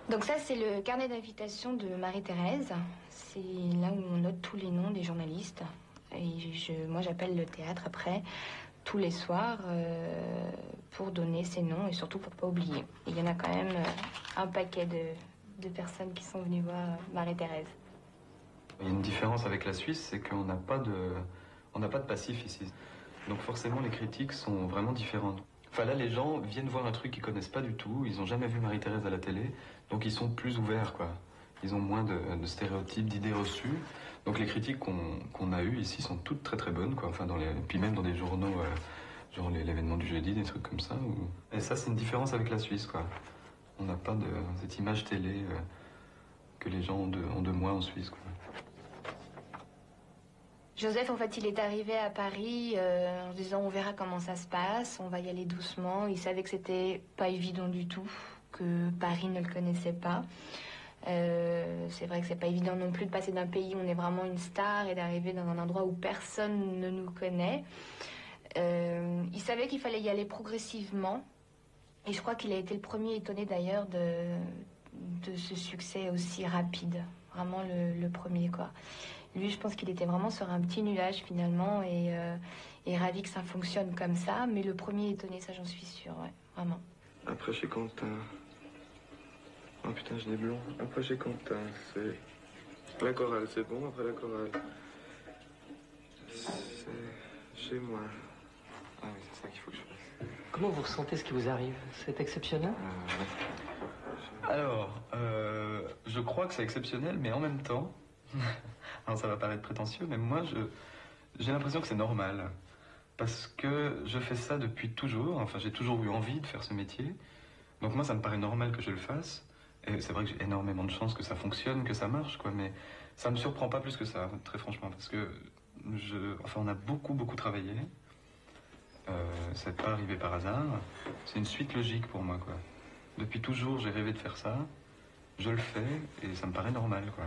Donc ça, c'est le carnet d'invitation de Marie-Thérèse. C'est là où on note tous les noms des journalistes. Et moi, j'appelle le théâtre après, tous les soirs, pour donner ces noms et surtout pour pas oublier. Et il y en a quand même un paquet de personnes qui sont venues voir Marie-Thérèse. Il y a une différence avec la Suisse, c'est qu'on n'a pas de passif ici. Donc forcément, les critiques sont vraiment différentes. Enfin là, les gens viennent voir un truc qu'ils connaissent pas du tout, ils n'ont jamais vu Marie-Thérèse à la télé, donc ils sont plus ouverts, quoi. Ils ont moins de stéréotypes, d'idées reçues. Donc les critiques qu'on a eues ici sont toutes très très bonnes, quoi. Enfin, puis même dans des journaux, genre l'événement du jeudi, des trucs comme ça. Et ça, c'est une différence avec la Suisse, quoi. On n'a pas cette image télé que les gens ont de moi en Suisse, quoi. Joseph, en fait, il est arrivé à Paris en se disant on verra comment ça se passe, on va y aller doucement. Il savait que c'était pas évident du tout, que Paris ne le connaissait pas. C'est vrai que c'est pas évident non plus de passer d'un pays où on est vraiment une star et d'arriver dans un endroit où personne ne nous connaît. Il savait qu'il fallait y aller progressivement. Et je crois qu'il a été le premier étonné d'ailleurs de ce succès aussi rapide. Vraiment le premier, quoi. Lui, je pense qu'il était vraiment sur un petit nuage finalement et ravi que ça fonctionne comme ça. Mais le premier étonné, ça j'en suis sûre, ouais, vraiment. Après chez Quentin... Oh putain, j'ai des blonds. Après chez Quentin, c'est... La chorale, c'est bon après la chorale. C'est chez moi. Ah oui, c'est ça qu'il faut que je fasse. Comment vous ressentez ce qui vous arrive? C'est exceptionnel? Alors, je crois que c'est exceptionnel, mais en même temps... Alors ça va paraître prétentieux, mais moi, j'ai l'impression que c'est normal. Parce que je fais ça depuis toujours. Enfin, j'ai toujours eu envie de faire ce métier. Donc moi, ça me paraît normal que je le fasse. Et c'est vrai que j'ai énormément de chance que ça fonctionne, que ça marche, quoi. Mais ça me surprend pas plus que ça, très franchement. Parce que on a beaucoup travaillé. Ça n'est pas arrivé par hasard. C'est une suite logique pour moi, quoi. Depuis toujours, j'ai rêvé de faire ça. Je le fais et ça me paraît normal, quoi.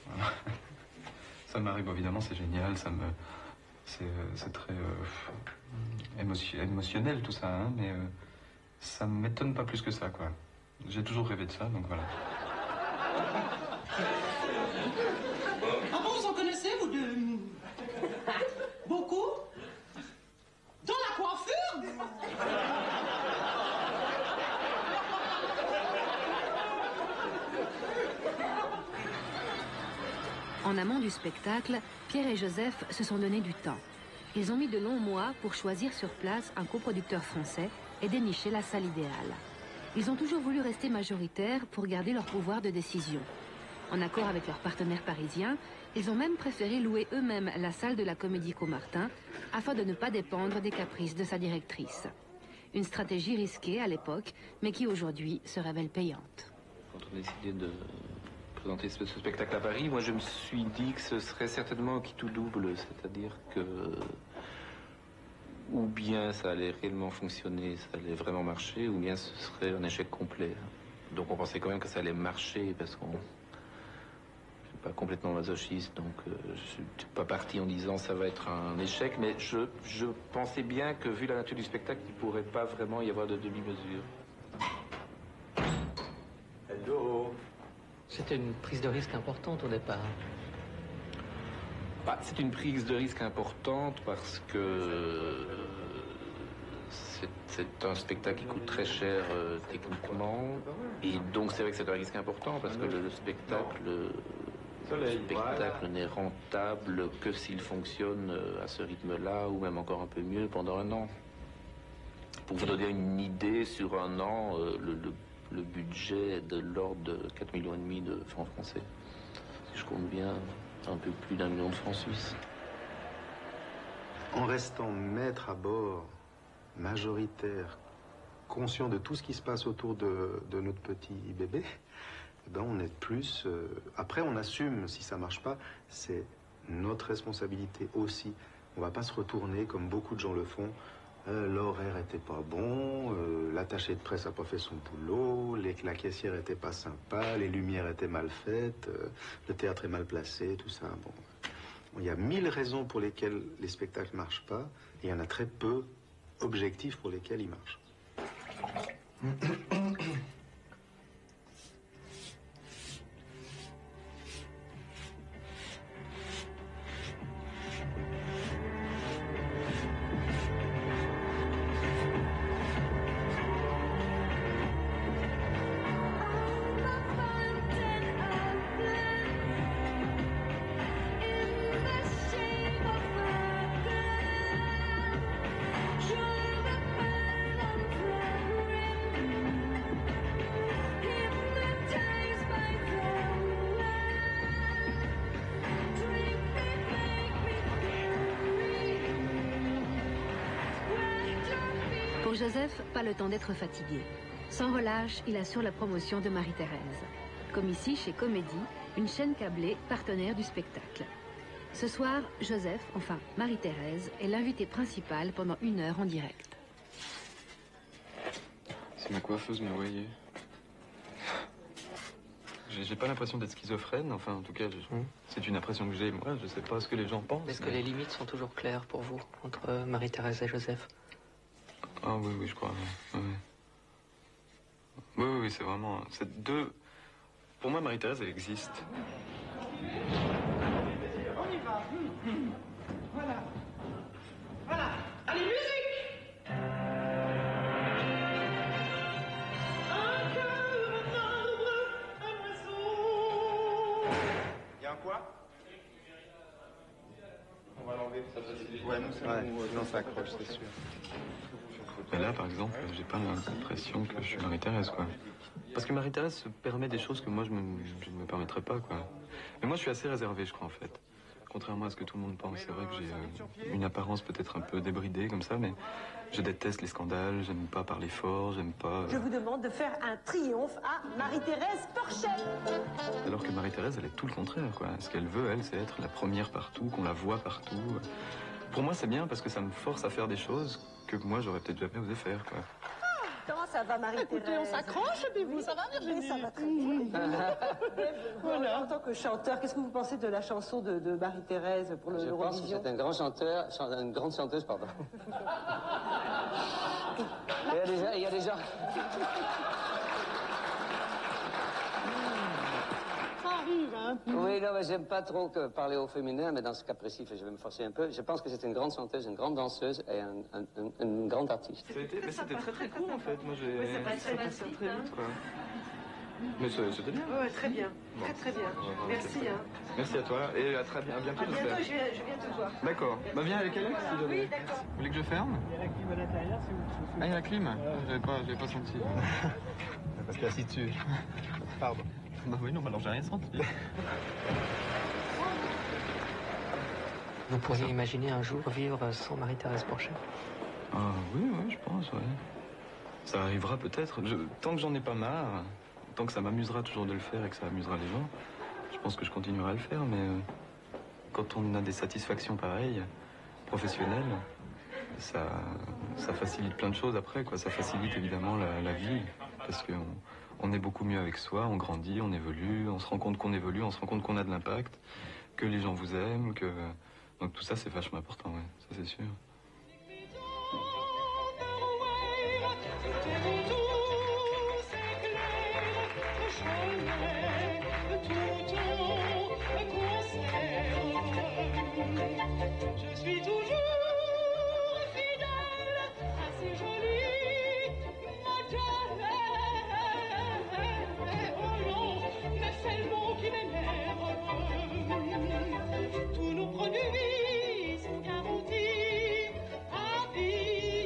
Voilà. Ça m'arrive, évidemment, c'est génial, c'est très émotionnel tout ça, hein, mais ça ne m'étonne pas plus que ça, quoi. J'ai toujours rêvé de ça, donc voilà. Ah bon, vous en connaissez, vous deux? Beaucoup? Dans la coiffure? En amont du spectacle, Pierre et Joseph se sont donné du temps. Ils ont mis de longs mois pour choisir sur place un coproducteur français et dénicher la salle idéale. Ils ont toujours voulu rester majoritaires pour garder leur pouvoir de décision. En accord avec leurs partenaires parisiens, ils ont même préféré louer eux-mêmes la salle de la Comédie Caumartin afin de ne pas dépendre des caprices de sa directrice. Une stratégie risquée à l'époque, mais qui aujourd'hui se révèle payante. Quand on a décidé de présenter ce spectacle à Paris, moi je me suis dit que ce serait certainement un qui tout double, c'est-à-dire que ou bien ça allait réellement fonctionner, ça allait vraiment marcher, ou bien ce serait un échec complet. Donc on pensait quand même que ça allait marcher parce qu'on n'est pas complètement masochiste, donc je suis pas parti en disant ça va être un échec, mais je pensais bien que vu la nature du spectacle, il pourrait pas vraiment y avoir de demi-mesure. Hello. C'était une prise de risque importante au départ. C'est une prise de risque importante parce que c'est un spectacle qui coûte très cher techniquement. Et donc c'est vrai que c'est un risque important parce que le spectacle n'est rentable que s'il fonctionne à ce rythme-là ou même encore un peu mieux pendant un an. Pour vous donner une idée, sur un an, le budget est de l'ordre de 4,5 millions de francs français. Si je compte bien, un peu plus d'1 million de francs suisses. En restant maître à bord, majoritaire, conscient de tout ce qui se passe autour de notre petit bébé, eh ben on est plus... Après, on assume, si ça marche pas, c'est notre responsabilité aussi. On va pas se retourner comme beaucoup de gens le font. L'horaire était pas bon, l'attaché de presse a pas fait son boulot, la caissière était pas sympa, les lumières étaient mal faites, le théâtre est mal placé, tout ça. Bon, il y a 1000 raisons pour lesquelles les spectacles marchent pas, et il y en a très peu objectifs pour lesquels ils marchent. Joseph, pas le temps d'être fatigué. Sans relâche, il assure la promotion de Marie-Thérèse. Comme ici chez Comédie, une chaîne câblée partenaire du spectacle. Ce soir, Joseph, enfin Marie-Thérèse, est l'invité principal pendant 1 heure en direct. Si ma coiffeuse me voyait. J'ai pas l'impression d'être schizophrène, enfin en tout cas, c'est une impression que j'ai, moi, je sais pas ce que les gens pensent. Est-ce que les limites sont toujours claires pour vous, entre Marie-Thérèse et Joseph? Ah oui, oui, je crois, oui. Oui, oui, oui, c'est vraiment... C'est deux... Pour moi, Marie-Thérèse, elle existe. On y va. Voilà. Voilà. Allez, musique! Un cœur, un arbre, un oiseau. Il y a un quoi? On va l'enlever, ça facilite. Ouais, non, ça accroche, c'est sûr. Mais là, par exemple, j'ai pas l'impression que je suis Marie-Thérèse, quoi. Parce que Marie-Thérèse se permet des choses que moi, je ne me permettrais pas, quoi. Mais moi, je suis assez réservé, je crois, en fait. Contrairement à ce que tout le monde pense, c'est vrai que j'ai une apparence peut-être un peu débridée, comme ça, mais je déteste les scandales, j'aime pas parler fort, j'aime pas... Je vous demande de faire un triomphe à Marie-Thérèse Porchet. Alors que Marie-Thérèse, elle est tout le contraire, quoi. Ce qu'elle veut, elle, c'est être la première partout, qu'on la voit partout. Pour moi, c'est bien parce que ça me force à faire des choses que moi, j'aurais peut-être jamais osé faire, quoi. Comment ça va, Marie-Thérèse? Écoutez, on s'accroche, et puis vous, ça va, Virginie? Ça va très bien. Voilà. En tant que chanteur, qu'est-ce que vous pensez de la chanson de Marie-Thérèse pour Je pense que c'est un grand chanteur, une grande chanteuse, pardon. Il y a déjà... Ça arrive, hein? Oui, non, mais j'aime pas trop parler au féminin, mais dans ce cas précis, je vais me forcer un peu. Je pense que c'est une grande chanteuse, une grande danseuse et une grande artiste. Mais c'était très très court, en fait. Moi, j'ai... Oui, c'est pas très passé très vite, quoi. Mais c'était bien. Oui, très bien. Bon. Très bien. Merci. Hein. Merci à toi et à très bien. À bientôt, À bientôt, j'espère. je viens te voir. D'accord. Bah viens avec Alex, si jamais. Oui, d'accord. Vous voulez que je ferme? Il y a la clim à l'intérieur, si vous... Ah, il y a la clim? J'avais pas senti. Parce qu'il est assis dessus. Pardon. Bah oui, non, alors j'ai rien senti. Vous pourriez imaginer un jour vivre sans Marie-Thérèse Porchet? Ah oui, je pense, ouais. Ça arrivera peut-être. Tant que j'en ai pas marre, tant que ça m'amusera toujours de le faire et que ça amusera les gens, je pense que je continuerai à le faire, mais quand on a des satisfactions pareilles, professionnelles, ça facilite plein de choses après, quoi. Ça facilite évidemment la vie, parce qu'on est beaucoup mieux avec soi, on grandit, on évolue, on se rend compte qu'on évolue, on se rend compte qu'on a de l'impact, que les gens vous aiment, que... Donc tout ça, c'est vachement important, ouais, ça c'est sûr. Je suis toujours fidèle à ces jolies modeles. Oh non, mais c'est le mot qui m'énerve. Tous nos produits sont garantis à vie.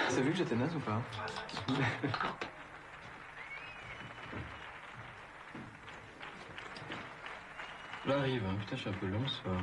T'as vu que j'étais naze ou pas? J'arrive, hein. Putain, je suis un peu long ce soir.